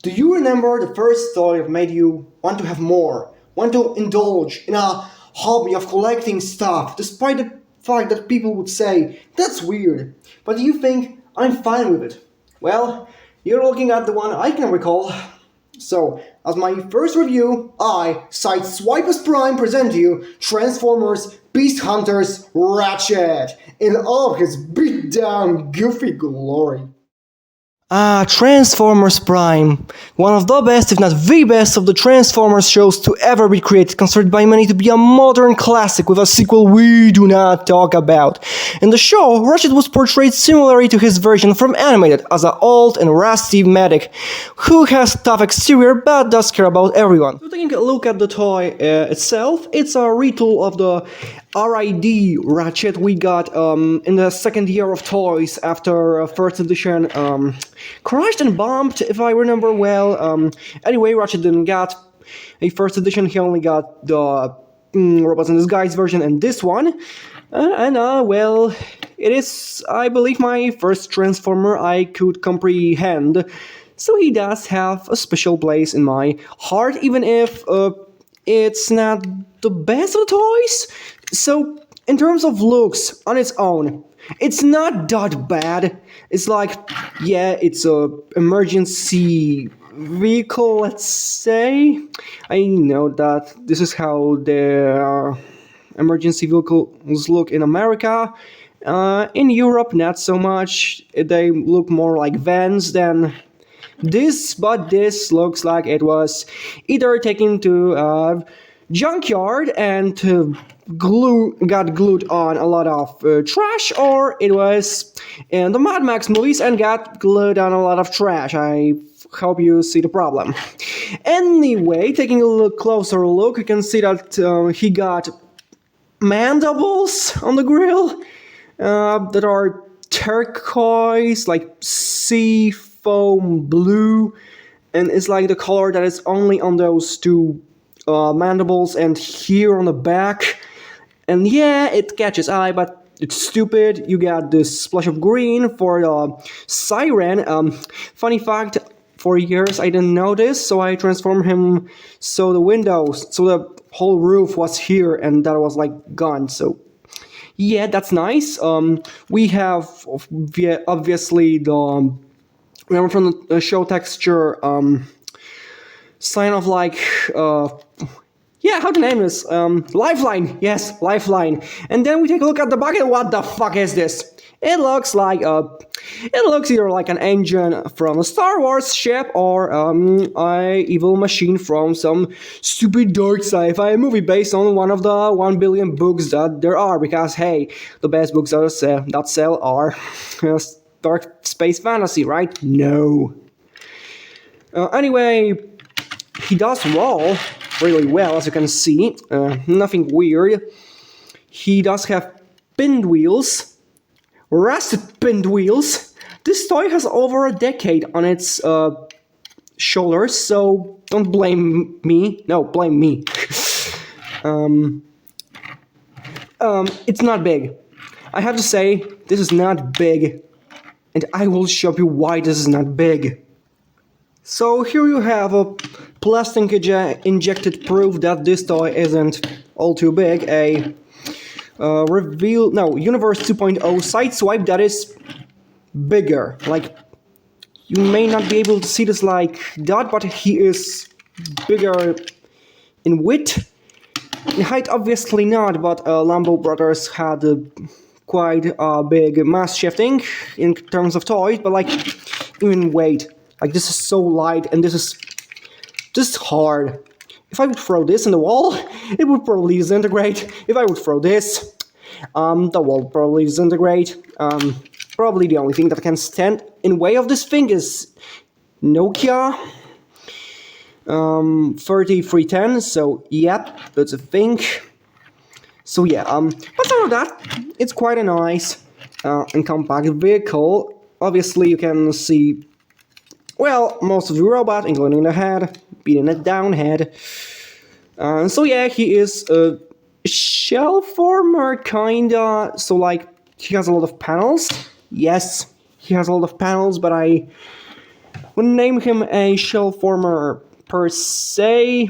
Do you remember the first toy that made you want to have more? Want to indulge in a hobby of collecting stuff, despite the fact that people would say, that's weird, but you think, I'm fine with it? Well, you're looking at the one I can recall. So, as my first review, I, Sideswipers Prime, present to you Transformers Beast Hunters Ratchet in all of his beat-down, goofy glory. Transformers Prime. One of the best, if not the best, of the Transformers shows to ever be created, considered by many to be a modern classic with a sequel we do not talk about. In the show, Ratchet was portrayed similarly to his version from animated as an old and rusty medic who has tough exterior but does care about everyone. So taking a look at the toy itself, it's a retool of the RID Ratchet we got in the second year of toys after first edition crashed and bombed, if I remember well. Anyway, Ratchet didn't get a first edition, he only got the Robots in Disguise version and this one. Well, it is, I believe, my first Transformer I could comprehend. So he does have a special place in my heart, even if it's not the best of toys. So, in terms of looks, on its own, it's not that bad. It's like, yeah, it's a emergency vehicle, let's say. I know that this is how the emergency vehicles look in America. In Europe, not so much. They look more like vans than this, but this looks like it was either taken to a junkyard and got glued on a lot of trash, or it was in the Mad Max movies and got glued on a lot of trash. I hope you see the problem. Anyway, taking a closer look, you can see that he got mandibles on the grill that are turquoise, like sea foam blue, and it's like the color that is only on those two mandibles and here on the back. And yeah, it catches eye, but it's stupid. You got this splash of green for the siren. Funny fact, for years I didn't know this, so I transformed him so the whole roof was here and that was like gone. So yeah, that's nice. We have obviously the remember from the show texture sign of like yeah, how to name this? Lifeline. Yes, lifeline. And then we take a look at the bucket. What the fuck is this? It looks like it looks either like an engine from a Star Wars ship or a evil machine from some stupid dark sci-fi movie based on one of the 1 billion books that there are. Because hey, the best books that sell are dark space fantasy, right? No. Anyway, he does roll really well, as you can see. Nothing weird. He does have pinned wheels. Rusted pinned wheels. This toy has over a decade on its shoulders, so don't blame me. No, blame me. It's not big. I have to say, this is not big. And I will show you why this is not big. So here you have a plastic injected proof that this toy isn't all too big. A Universe 2.0 side swipe that is bigger. Like, you may not be able to see this like that, but he is bigger in width. In height, obviously not, but Lambo Brothers had quite a big mass shifting in terms of toys, but like, even weight. Like, this is so light, and this is just hard. If I would throw this in the wall, it would probably disintegrate. If I would throw this, the wall would probably disintegrate. Probably the only thing that can stand in way of this thing is Nokia 3310. So yep, that's a thing. So yeah, but other than that, it's quite a nice and compact vehicle. Obviously, you can see, well, most of the robot, including the head, beating it down head. So yeah, he is a shell former, kinda. So like, he has a lot of panels. Yes, he has a lot of panels, but I Wouldn't name him a shell former per se,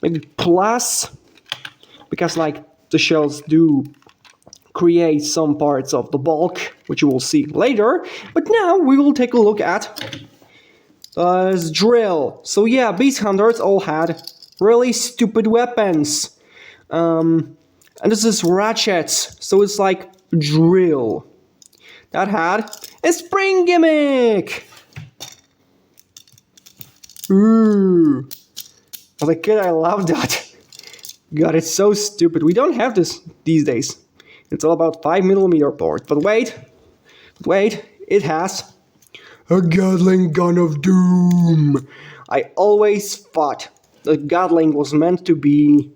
maybe plus, because like the shells do create some parts of the bulk, which you will see later. But now we will take a look at drill. So yeah, beast hunters all had really stupid weapons. And this is Ratchet, so it's like drill. That had a spring gimmick! Ooh. As a kid, I loved that. God, it's so stupid. We don't have this these days. It's all about 5mm boards. But wait, it has a Gatling gun of doom. I always thought the Gatling was meant to be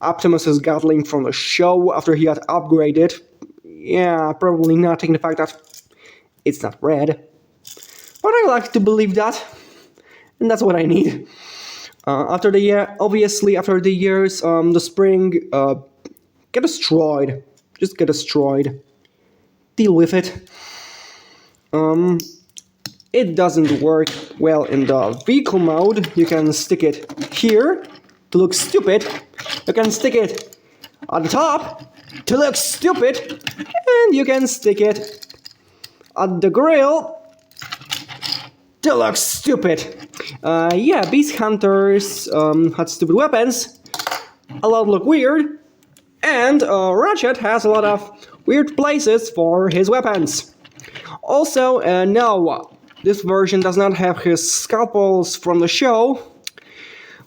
Optimus's Gatling from the show after he got upgraded. Yeah, probably not taking the fact that it's not red. But I like to believe that. And that's what I need. After the year, obviously, after the years, the spring get destroyed. Just get destroyed. Deal with it. It doesn't work well in the vehicle mode. You can stick it here to look stupid. You can stick it on the top to look stupid. And you can stick it on the grill to look stupid. Yeah, beast hunters had stupid weapons. A lot look weird. And Ratchet has a lot of weird places for his weapons. Also, no, this version does not have his scalpels from the show.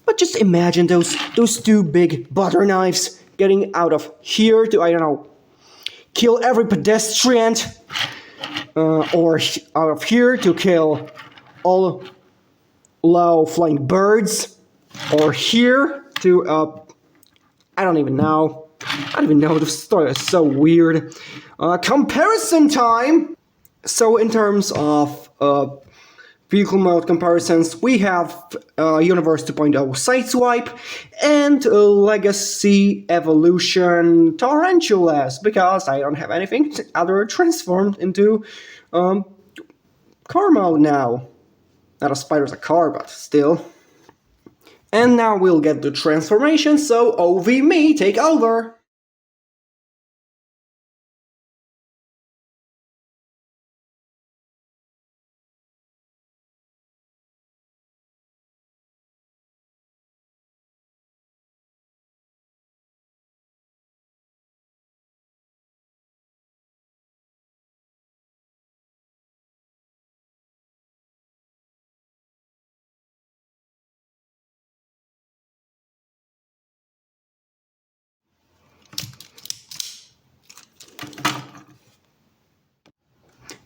But just imagine those two big butter knives getting out of here to, I don't know, kill every pedestrian. Or out of here to kill all low flying birds. Or here to, I don't even know. I don't even know, the story is so weird. Comparison time! So in terms of vehicle mode comparisons, we have Universe 2.0 Sideswipe and Legacy Evolution Tarantulas, because I don't have anything other transformed into car mode now. Not a spider's a car, but still. And now we'll get the transformation, so OV me, take over!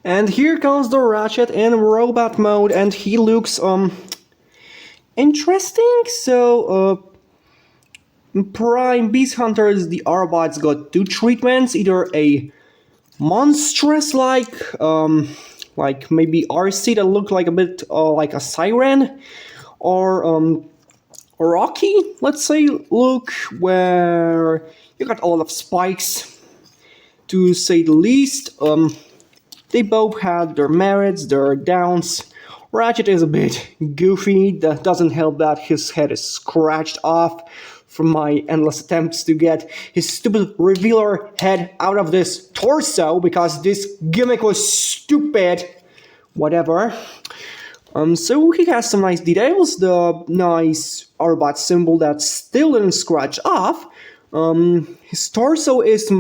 And here comes the Ratchet in robot mode, and he looks interesting. So Prime Beast Hunters, the Arbots got two treatments, either a monstrous like maybe RC that looked like a bit like a siren, or Rocky, let's say, look, where you got a lot of spikes, to say the least. They both had their merits, their downs. Ratchet is a bit goofy. That doesn't help that his head is scratched off from my endless attempts to get his stupid revealer head out of this torso, because this gimmick was stupid. Whatever. So he has some nice details. The nice Arbot symbol that still didn't scratch off. His torso is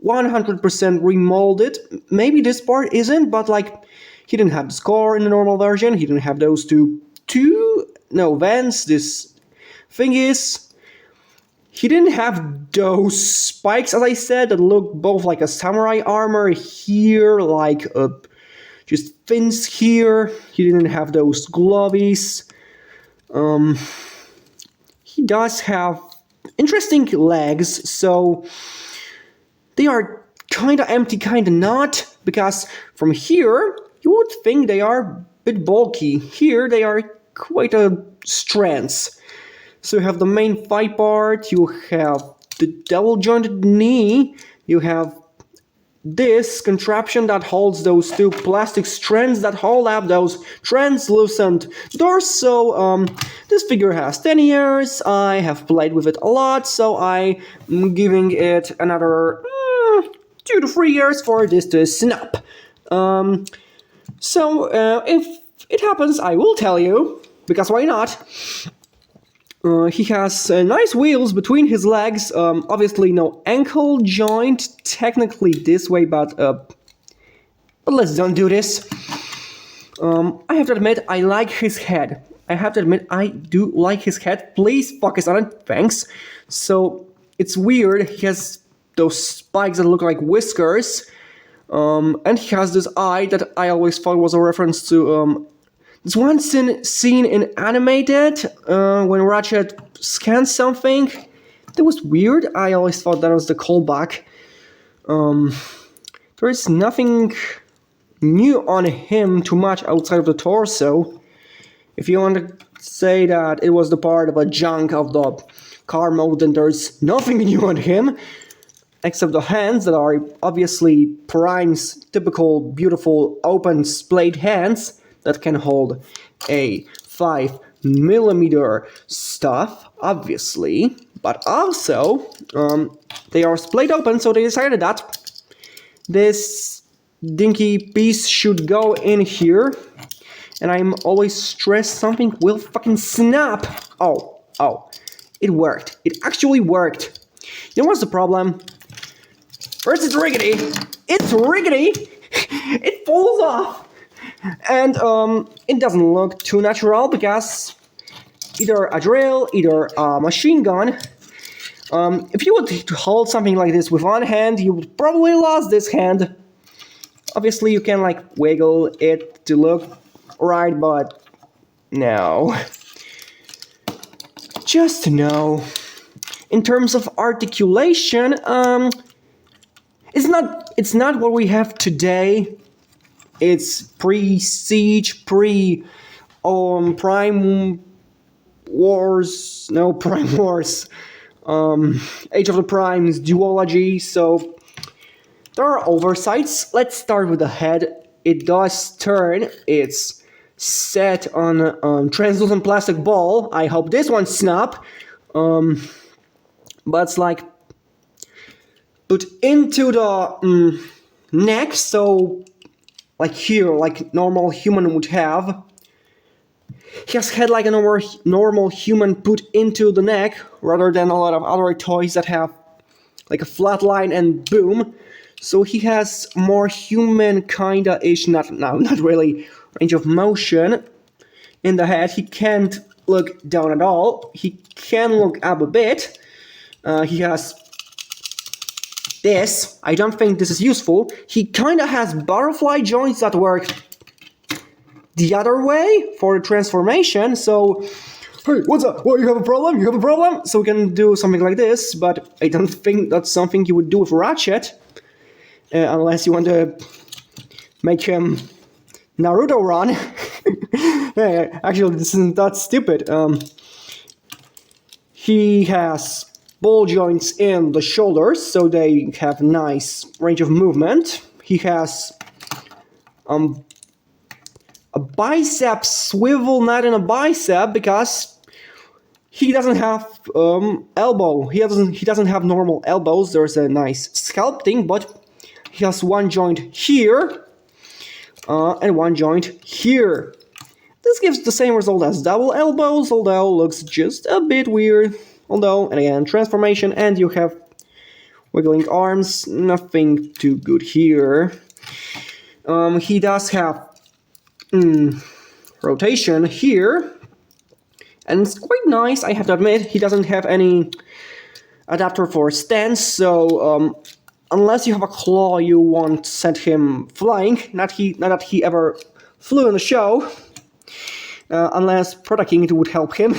100% remolded. Maybe this part isn't, but like, he didn't have the scar in the normal version. He didn't have those two vents. This thing is, he didn't have those spikes, as I said, that look both like a samurai armor here, like just fins here. He didn't have those glovies. He does have interesting legs, so they are kinda empty, kinda not, because from here, you would think they are a bit bulky. Here, they are quite a strength. So you have the main thigh part, you have the double-jointed knee, you have this contraption that holds those two plastic strands that hold up those translucent doors. So this figure has 10 years. I have played with it a lot, so I'm giving it another 2 to 3 years for this to snap. So if it happens, I will tell you, because why not? He has nice wheels between his legs. Obviously, no ankle joint. Technically this way, but let's don't do this. I have to admit, I like his head. I have to admit, I do like his head. Please focus on it. Thanks. So it's weird. He has those spikes that look like whiskers. And he has this eye that I always thought was a reference to this one scene in Animated when Ratchet scans something. That was weird. I always thought that was the callback. There is nothing new on him too much outside of the torso. If you want to say that it was the part of a junk of the car mode, then there's nothing new on him. Except the hands that are obviously Prime's typical beautiful open splayed hands that can hold a 5mm stuff, obviously, but also they are splayed open, so they decided that this dinky piece should go in here, and I'm always stressed something will fucking snap. Oh, it worked. It actually worked. You know what's the problem? First, it's rickety. It's rickety. It falls off. And it doesn't look too natural because either a drill, either a machine gun. If you were to hold something like this with one hand, you would probably lose this hand. Obviously, you can like wiggle it to look right, but no. Just no. In terms of articulation, it's not what we have today. It's pre-Siege, Prime Wars, Age of the Primes duology, so there are oversights. Let's start with the head. It does turn. It's set on a translucent plastic ball. I hope this one snap. But it's like put into the neck, so like here, like normal human would have. He has head like a normal human put into the neck, rather than a lot of other toys that have like a flat line and boom. So he has more human kinda-ish, not really, range of motion in the head. He can't look down at all. He can look up a bit. He has this. I don't think this is useful. He kinda has butterfly joints that work the other way for the transformation, so hey, what's up? What, you have a problem? You have a problem? So we can do something like this, but I don't think that's something you would do with Ratchet, unless you want to make him Naruto run. Hey, actually, this isn't that stupid. He has ball joints in the shoulders, so they have nice range of movement. He has a bicep swivel, not in a bicep, because he doesn't have elbow. He doesn't have normal elbows. There's a nice sculpting, but he has one joint here and one joint here. This gives the same result as double elbows, although looks just a bit weird. Although, and again, transformation, and you have wiggling arms. Nothing too good here. He does have rotation here, and it's quite nice, I have to admit. He doesn't have any adapter for stance, so unless you have a claw, you won't send him flying. Not that he ever flew in the show, unless Protecting it would help him.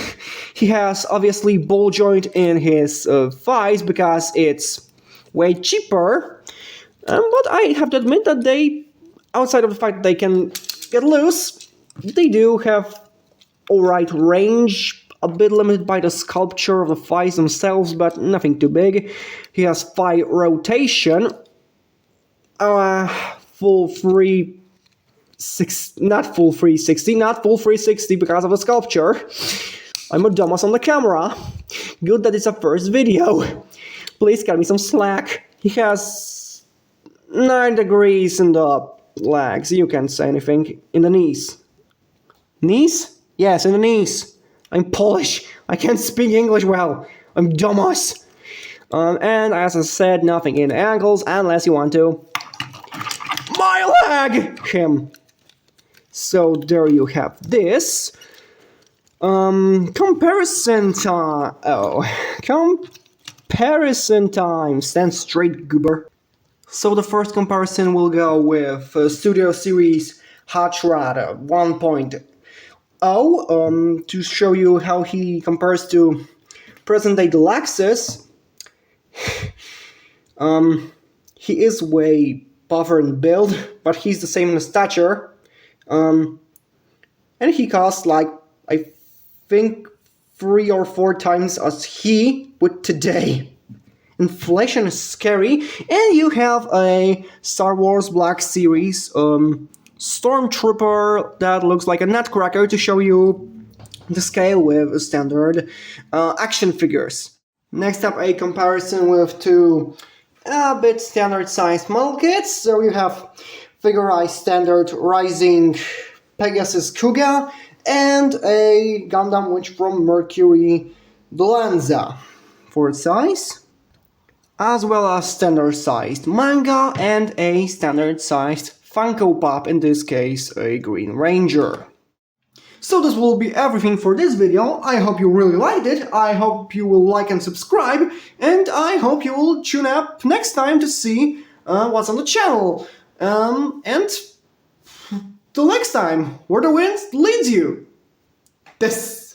He has obviously ball joint in his thighs because it's way cheaper, but I have to admit that they, outside of the fact that they can get loose, they do have alright range, a bit limited by the sculpture of the thighs themselves, but nothing too big. He has thigh rotation, full free not full 360, not full 360 because of the sculpture. I'm a dumbass on the camera. Good that it's a first video. Please cut me some slack. He has 9 degrees in the legs. You can't say anything. In the knees. Knees? Yes, in the knees. I'm Polish. I can't speak English well. I'm dumbass. And as I said, nothing in ankles unless you want to. My leg! Him. So there you have this. Comparison time. Comparison time. Stand straight, goober. So the first comparison will go with Studio Series Ratchet 1.0 to show you how he compares to present-day Deluxes. He is way buffer in build, but he's the same in stature. And he costs like, I think, 3 or 4 times as he would today. Inflation is scary, and you have a Star Wars Black Series Stormtrooper that looks like a nutcracker to show you the scale with standard action figures. Next up, a comparison with 2 a bit standard sized model kits. So you have Figurized standard Rising Pegasus Kuga and a Gundam Witch from Mercury Dolanza for size, as well as standard sized manga and a standard sized Funko Pop, in this case a Green Ranger. So this will be everything for this video. I hope you really liked it. I hope you will like and subscribe, and I hope you will tune up next time to see what's on the channel. And till next time, where the wind leads you. This.